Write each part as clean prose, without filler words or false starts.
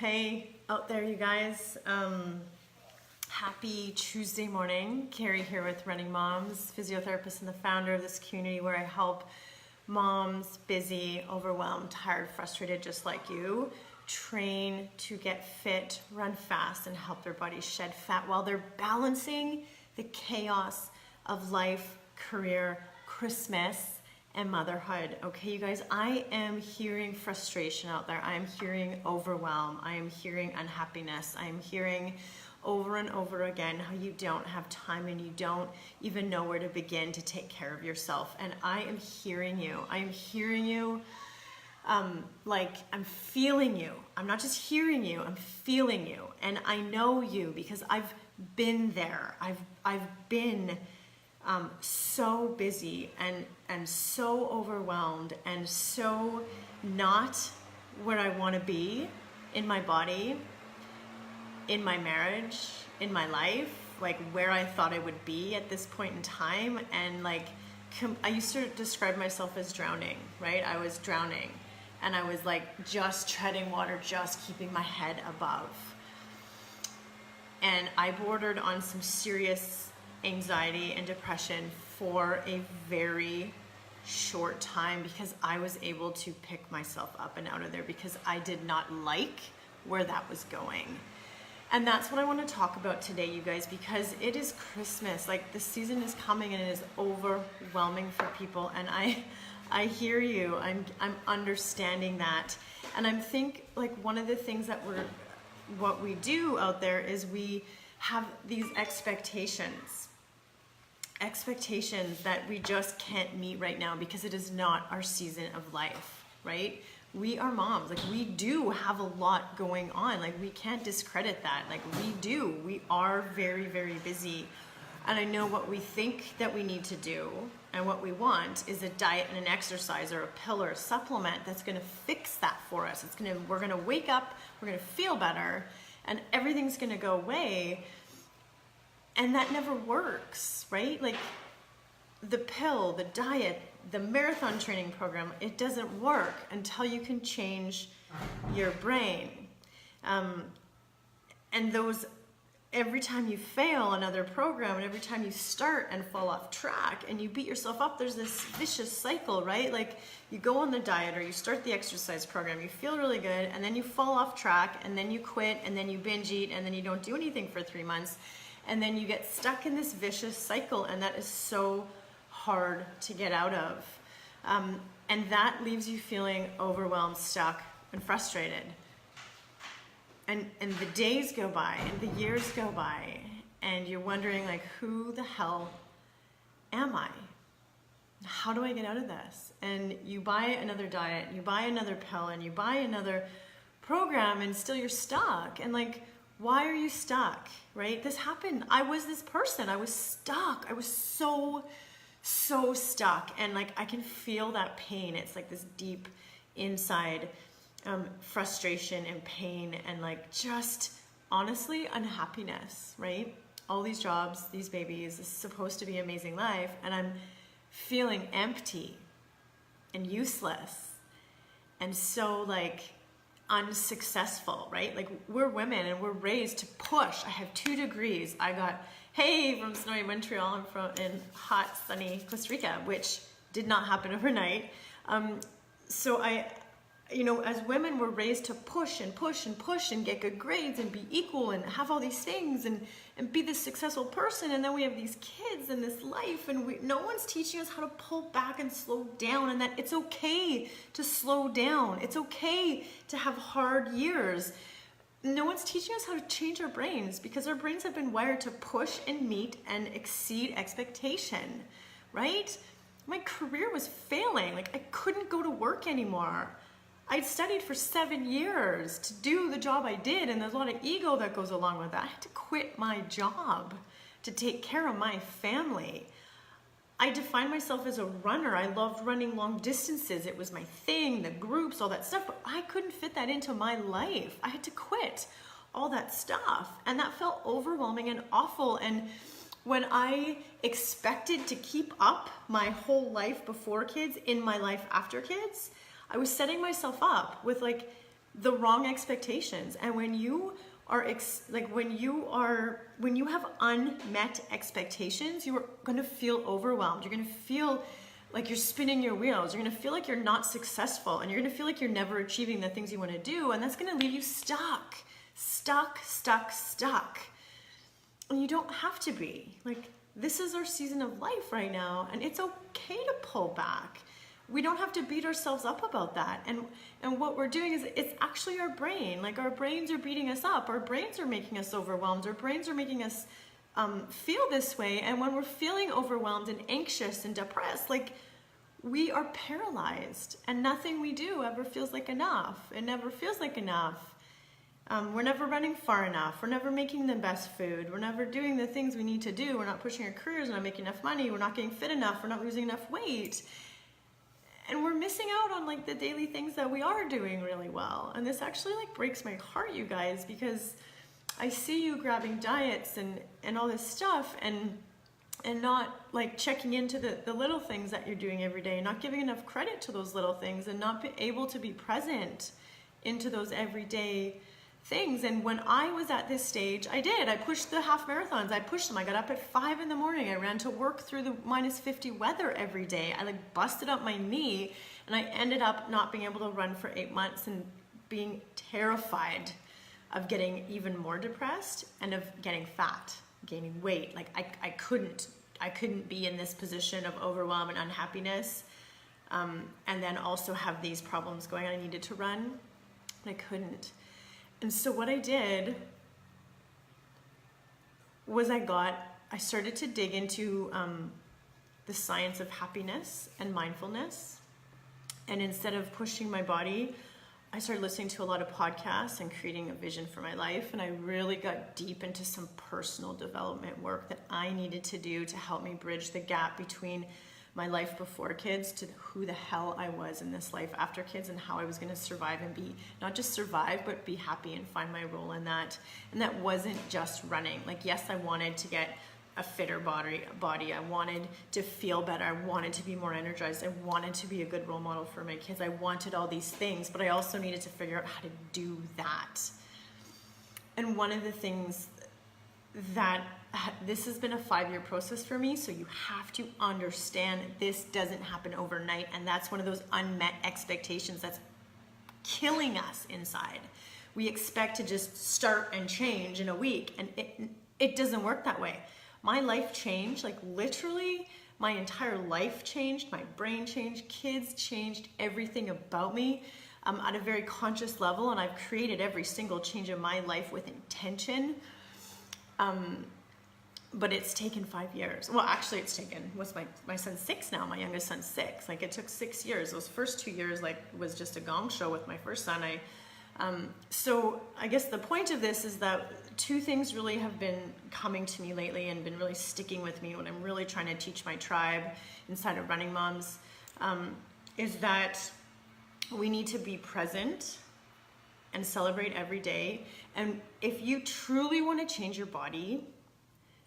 Hey out there, you guys. Happy Tuesday morning. Carey here with Running Moms, physiotherapist and the founder of this community where I help moms, busy, overwhelmed, tired, frustrated, just like you, train to get fit, run fast, and help their bodies shed fat while they're balancing the chaos of life, career, Christmas, and motherhood. Okay, you guys, I am hearing frustration out there. I am hearing overwhelm. I am hearing unhappiness. I am hearing over and over again how you don't have time and you don't even know where to begin to take care of yourself. And I am hearing you. I am hearing you. Like I'm feeling you. I'm not just hearing you, I'm feeling you. And I know you because I've been there. I've been so busy and so overwhelmed and so not where I want to be in my body, in my marriage, in my life, like where I thought I would be at this point in time. And like, I used to describe myself as drowning, right? I was drowning and I was like just treading water, just keeping my head above. And I bordered on some serious anxiety and depression for a very short time because I was able to pick myself up and out of there because I did not like where that was going. And that's what I want to talk about today, you guys, because it is Christmas. Like the season is coming and it is overwhelming for people. And I hear you. I'm understanding that. And I'm think like one of the things that what we do out there is we have these expectations that we just can't meet right now because it is not our season of life, right? We are moms, like we do have a lot going on. Like we can't discredit that. Like we are very, very busy. And I know what we think that we need to do and what we want is a diet and an exercise or a pill or a supplement that's gonna fix that for us. We're gonna wake up, we're gonna feel better, and everything's gonna go away. And that never works, right? Like the pill, the diet, the marathon training program, it doesn't work until you can change your brain. And those, every time you fail another program and every time you start and fall off track and you beat yourself up, there's this vicious cycle, right? Like you go on the diet or you start the exercise program, you feel really good, and then you fall off track and then you quit and then you binge eat and then you don't do anything for 3 months. And then you get stuck in this vicious cycle, and that is so hard to get out of. And that leaves you feeling overwhelmed, stuck, and frustrated. And the days go by, and the years go by, and you're wondering, like, who the hell am I? How do I get out of this? And you buy another diet, you buy another pill, and you buy another program, and still you're stuck. And like, why are you stuck, right? This happened. I was this person. I was stuck. I was so stuck. And like, I can feel that pain. It's like this deep inside frustration and pain and like just honestly unhappiness, right? All these jobs, these babies, this is supposed to be an amazing life. And I'm feeling empty and useless. And so like, unsuccessful, right? Like we're women and we're raised to push. I have 2 degrees. I got, hey, from snowy Montreal and from in hot, sunny Costa Rica, which did not happen overnight. So as women, we're raised to push and push and push and get good grades and be equal and have all these things and be this successful person. And then we have these kids and this life and no one's teaching us how to pull back and slow down and that it's okay to slow down. It's okay to have hard years. No one's teaching us how to change our brains because our brains have been wired to push and meet and exceed expectation, right? My career was failing. Like I couldn't go to work anymore. I'd studied for 7 years to do the job I did, and there's a lot of ego that goes along with that. I had to quit my job to take care of my family. I defined myself as a runner. I loved running long distances. It was my thing, the groups, all that stuff, but I couldn't fit that into my life. I had to quit all that stuff, and that felt overwhelming and awful. And when I expected to keep up my whole life before kids in my life after kids, I was setting myself up with like the wrong expectations. And when you are when you have unmet expectations, you are going to feel overwhelmed. You're going to feel like you're spinning your wheels. You're going to feel like you're not successful, and you're going to feel like you're never achieving the things you want to do, and that's going to leave you stuck. And you don't have to be. Like, this is our season of life right now, and it's okay to pull back. We don't have to beat ourselves up about that. And what we're doing is, it's actually our brain. Like, our brains are beating us up. Our brains are making us overwhelmed. Our brains are making us feel this way. And when we're feeling overwhelmed and anxious and depressed, like, we are paralyzed, and nothing we do ever feels like enough. It never feels like enough. We're never running far enough. We're never making the best food. We're never doing the things we need to do. We're not pushing our careers. We're not making enough money. We're not getting fit enough. We're not losing enough weight. And we're missing out on, like, the daily things that we are doing really well. And this actually, like, breaks my heart, you guys, because I see you grabbing diets and all this stuff, and not, like, checking into the little things that you're doing every day, not giving enough credit to those little things, and not be able to be present into those everyday things. And when I was at this stage, I pushed the half marathons. I pushed them. I got up at 5 in the morning. I ran to work through the -50 weather every day. I, like, busted up my knee, and I ended up not being able to run for 8 months and being terrified of getting even more depressed and of getting fat, gaining weight. Like, I couldn't be in this position of overwhelm and unhappiness, and then also have these problems going on. I needed to run, and I couldn't. And so what I did was I started to dig into the science of happiness and mindfulness. And instead of pushing my body, I started listening to a lot of podcasts and creating a vision for my life. And I really got deep into some personal development work that I needed to do to help me bridge the gap between my life before kids to who the hell I was in this life after kids, and how I was going to survive and be, not just survive, but be happy and find my role in that. And that wasn't just running. Like, yes, I wanted to get a fitter body. I wanted to feel better. I wanted to be more energized. I wanted to be a good role model for my kids. I wanted all these things, but I also needed to figure out how to do that. And one of the things that this has been a 5-year process for me, so you have to understand this doesn't happen overnight, and that's one of those unmet expectations that's killing us inside. We expect to just start and change in a week, and it doesn't work that way. My life changed, like, literally my entire life changed, my brain changed, kids changed, everything about me at a very conscious level, and I've created every single change in my life with intention. But it's taken 5 years. Well, actually, it's taken, my son's 6 now, my youngest son's 6. Like, it took 6 years. Those first 2 years, like, was just a gong show with my first son. So I guess the point of this is that 2 things really have been coming to me lately and been really sticking with me when I'm really trying to teach my tribe inside of Running Moms, is that we need to be present and celebrate every day. And if you truly want to change your body,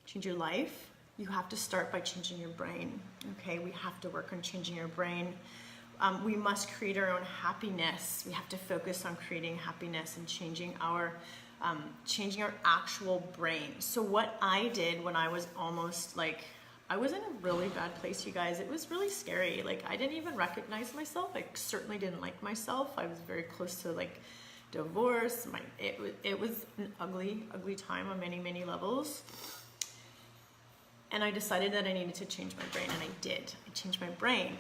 change your life, you have to start by changing your brain. Okay, we have to work on changing our brain. We must create our own happiness. We have to focus on creating happiness and changing our actual brain. So what I did when I was almost, like, I was in a really bad place, you guys. It was really scary. Like, I didn't even recognize myself. I certainly didn't like myself. I was very close to, like, divorce. It was an ugly time on many levels. And I decided that I needed to change my brain, and I did. I changed my brain.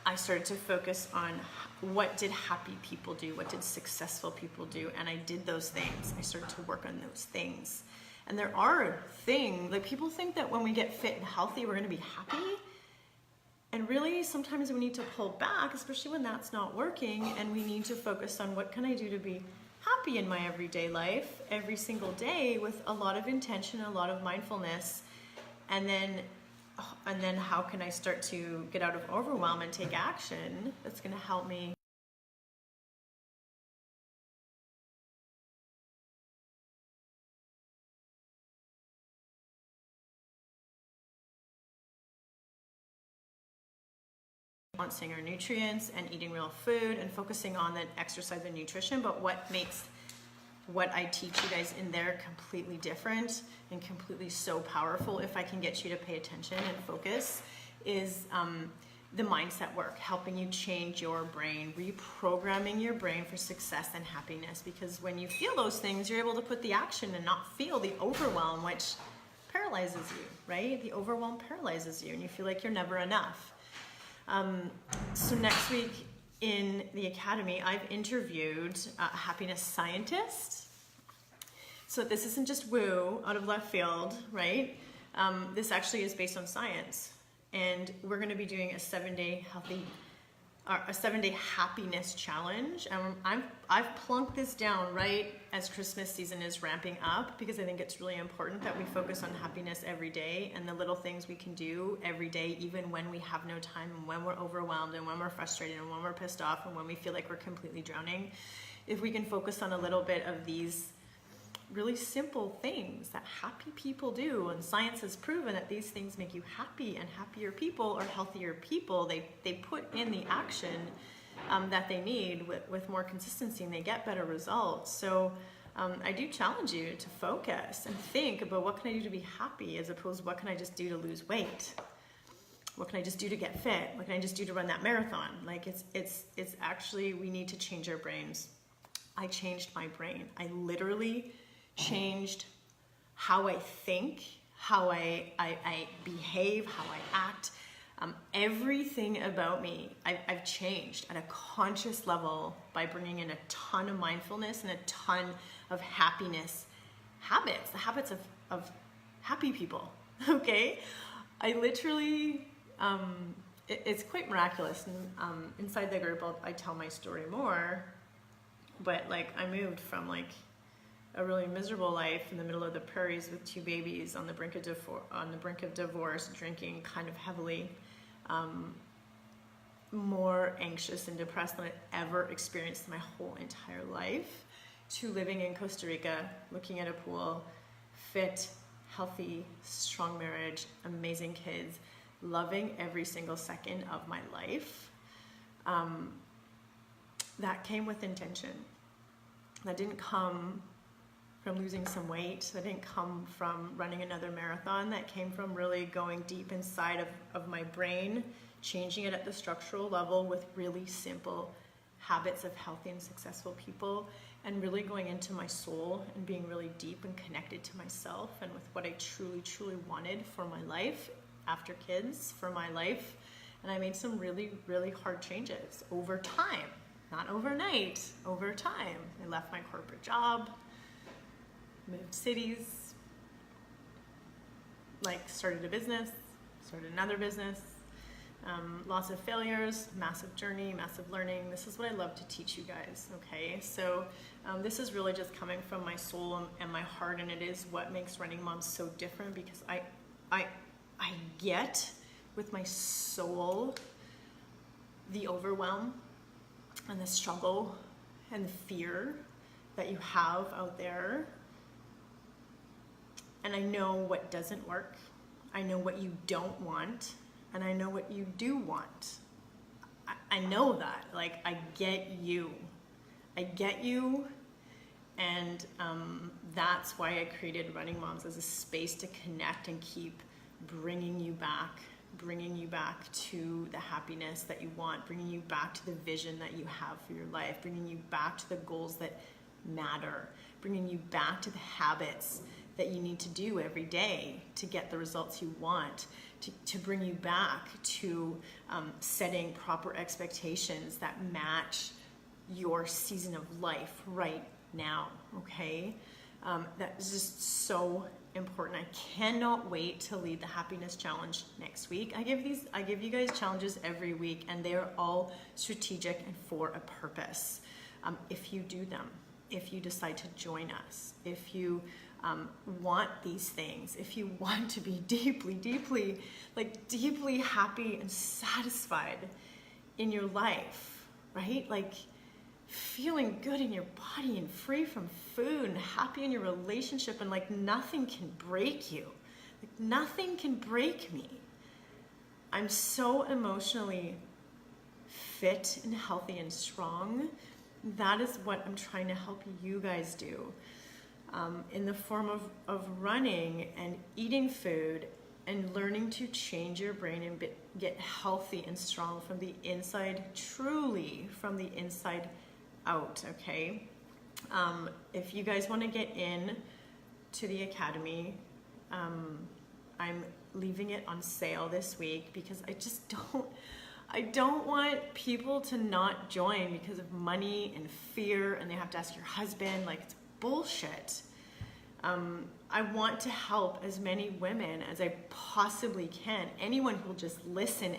I started to focus on what did happy people do, what did successful people do, and I did those things. I started to work on those things. And there are things, like, people think that when we get fit and healthy, we're gonna be happy. And really, sometimes we need to pull back, especially when that's not working, and we need to focus on what can I do to be happy in my everyday life, every single day, with a lot of intention, a lot of mindfulness. And then how can I start to get out of overwhelm and take action that's going to help me balancing our nutrients and eating real food and focusing on the exercise and nutrition. But what makes what I teach you guys in there completely different and completely so powerful, if I can get you to pay attention and focus, is the mindset work, helping you change your brain, reprogramming your brain for success and happiness. Because when you feel those things, you're able to put the action and not feel the overwhelm, which paralyzes you, right? The overwhelm paralyzes you and you feel like you're never enough. So next week in the Academy, I've interviewed a happiness scientist. So this isn't just woo out of left field, right? This actually is based on science. And we're going to be doing a 7-day happiness challenge. And I've plunked this down right as Christmas season is ramping up, because I think it's really important that we focus on happiness every day and the little things we can do every day, even when we have no time and when we're overwhelmed and when we're frustrated and when we're pissed off and when we feel like we're completely drowning. If we can focus on a little bit of these really simple things that happy people do, and science has proven that these things make you happy, and happier people are healthier people. They put in the action that they need with more consistency, and they get better results. So I do challenge you to focus and think about, what can I do to be happy, as opposed to what can I just do to lose weight? What can I just do to get fit? What can I just do to run that marathon? Like it's actually, we need to change our brains. I changed my brain. I literally changed how I think, how I behave, how I act. Everything about me, I've changed at a conscious level by bringing in a ton of mindfulness and a ton of happiness habits, the habits of happy people, okay? I literally, it's quite miraculous. And inside the group, I tell my story more, but like I moved from like a really miserable life in the middle of the prairies with 2 babies on the brink of divorce, drinking kind of heavily, more anxious and depressed than I'd ever experienced in my whole entire life, to living in Costa Rica, looking at a pool, fit, healthy, strong marriage, amazing kids, loving every single second of my life. That came with intention. That didn't come from losing some weight. That didn't come from running another marathon. That came from really going deep inside of my brain, changing it at the structural level with really simple habits of healthy and successful people, and really going into my soul and being really deep and connected to myself and with what I truly, truly wanted for my life after kids, for my life. And I made some really, really hard changes over time, not overnight, over time. I left my corporate job, moved cities, like started a business, started another business, lots of failures, massive journey, massive learning. This is what I love to teach you guys, okay? So this is really just coming from my soul and my heart, and it is what makes Running Moms so different, because I get with my soul the overwhelm and the struggle and the fear that you have out there. And I know what doesn't work. I know what you don't want. And I know what you do want. I know that. Like, I get you. I get you. And that's why I created Running Moms, as a space to connect and keep bringing you back to the happiness that you want, bringing you back to the vision that you have for your life, bringing you back to the goals that matter, bringing you back to the habits that you need to do every day to get the results you want, to bring you back to setting proper expectations that match your season of life right now, okay? That is just so important. I cannot wait to lead the happiness challenge next week. I give you guys challenges every week, and they are all strategic and for a purpose. If you do them, if you decide to join us, if you want these things, if you want to be deeply happy and satisfied in your life, right? Like feeling good in your body and free from food and happy in your relationship, and like nothing can break you. Like nothing can break me. I'm so emotionally fit and healthy and strong, that is what I'm trying to help you guys do, in the form of running and eating food and learning to change your brain and get healthy and strong from the inside, truly from the inside out, okay? If you guys want to get in to the academy, I'm leaving it on sale this week because I don't want people to not join because of money and fear, and they have to ask your husband. Like, it's bullshit. I want to help as many women as I possibly can. Anyone who will just listen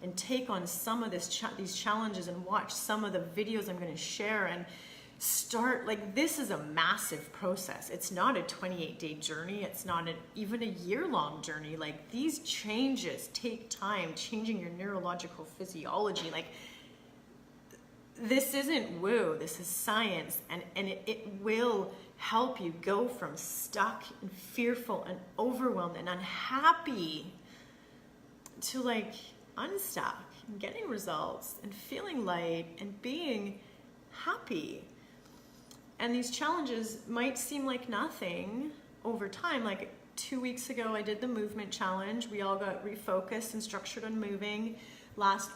and take on some of these challenges and watch some of the videos I'm going to share and start. Like, this is a massive process. It's not a 28-day journey. It's not even a year-long journey. Like, these changes take time, changing your neurological physiology. Like, this isn't woo, this is science, and it will help you go from stuck and fearful and overwhelmed and unhappy to like unstuck and getting results and feeling light and being happy. And these challenges might seem like nothing over time. Like 2 weeks ago, I did the movement challenge. We all got refocused and structured on moving.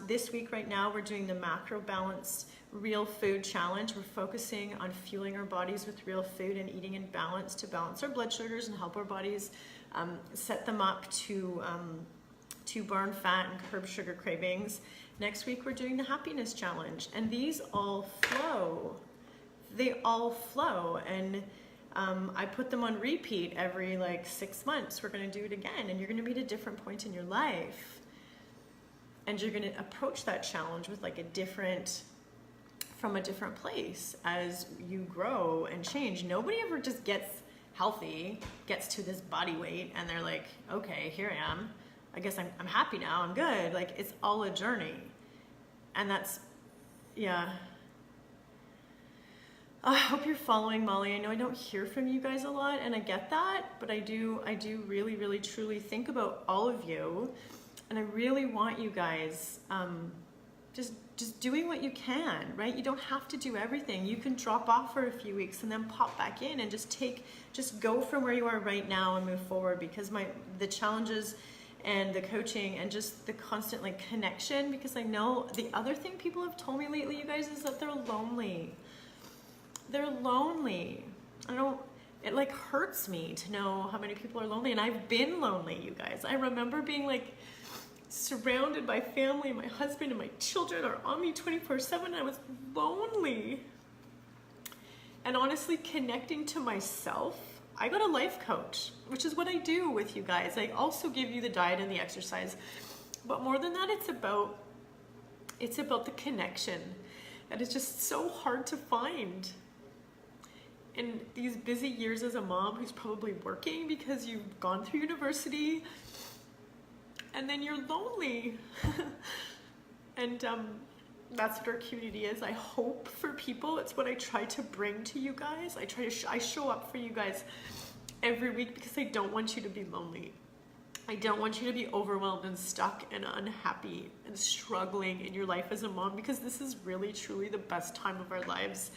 This week right now, we're doing the macro balanced real food challenge. We're focusing on fueling our bodies with real food and eating in balance to balance our blood sugars and help our bodies set them up to burn fat and curb sugar cravings. Next week, we're doing the happiness challenge, and these all flow. They all flow, and I put them on repeat every like 6 months. We're going to do it again, and you're going to be at a different point in your life, and you're going to approach that challenge with like from a different place as you grow and change. Nobody ever just gets healthy, gets to this body weight, and they're like, okay, here I am. I guess I'm happy now. I'm good. Like, it's all a journey, and that's, yeah. I hope you're following, Molly. I know I don't hear from you guys a lot, and I get that, but I do really, really, truly think about all of you, and I really want you guys just doing what you can, right? You don't have to do everything. You can drop off for a few weeks and then pop back in and just go from where you are right now and move forward, because the challenges and the coaching and just the constant like connection, because I know the other thing people have told me lately, you guys, is that they're lonely. They're lonely. It like hurts me to know how many people are lonely, and I've been lonely, you guys. I remember being like surrounded by family. My husband and my children are on me 24/7. I was lonely. And honestly, connecting to myself, I got a life coach, which is what I do with you guys. I also give you the diet and the exercise, but more than that, it's about the connection that is just so hard to find in these busy years as a mom who's probably working because you've gone through university, and then you're lonely. And that's what our community is. I hope for people. It's what I try to bring to you guys. I show up for you guys every week because I don't want you to be lonely. I don't want you to be overwhelmed and stuck and unhappy and struggling in your life as a mom, because this is really, truly the best time of our lives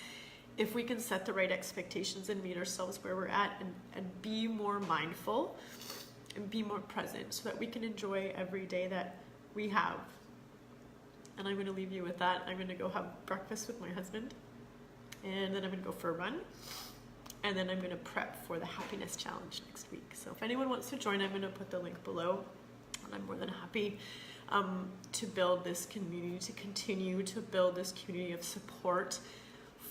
if we can set the right expectations and meet ourselves where we're at, and be more mindful and be more present so that we can enjoy every day that we have. And I'm going to leave you with that. I'm going to go have breakfast with my husband, and then I'm going to go for a run, and then I'm going to prep for the happiness challenge next week. So if anyone wants to join, I'm going to put the link below, and I'm more than happy to build this community, to continue to build this community of support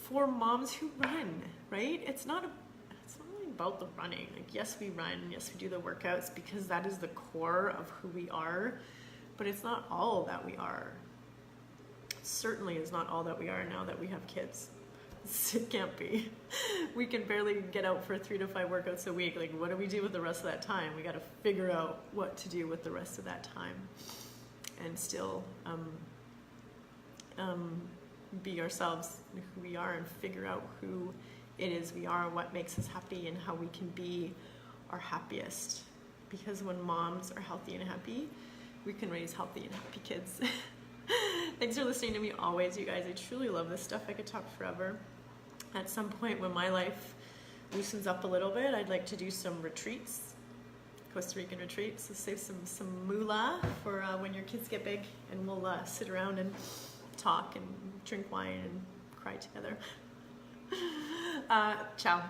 for moms who run, right? It's not really about the running. Like, yes, we run, yes, we do the workouts because that is the core of who we are, but it's not all that we are. It certainly is not all that we are now that we have kids. It can't be. We can barely get out for 3 to 5 workouts a week. Like, what do we do with the rest of that time? We got to figure out what to do with the rest of that time, and still be ourselves, who we are, and figure out who it is we are, what makes us happy, and how we can be our happiest. Because when moms are healthy and happy, we can raise healthy and happy kids. Thanks for listening to me always, you guys. I truly love this stuff. I could talk forever. At some point when my life loosens up a little bit, I'd like to do some retreats, Costa Rican retreats. So save some moolah for when your kids get big, and we'll sit around and talk and drink wine and cry together. Ciao.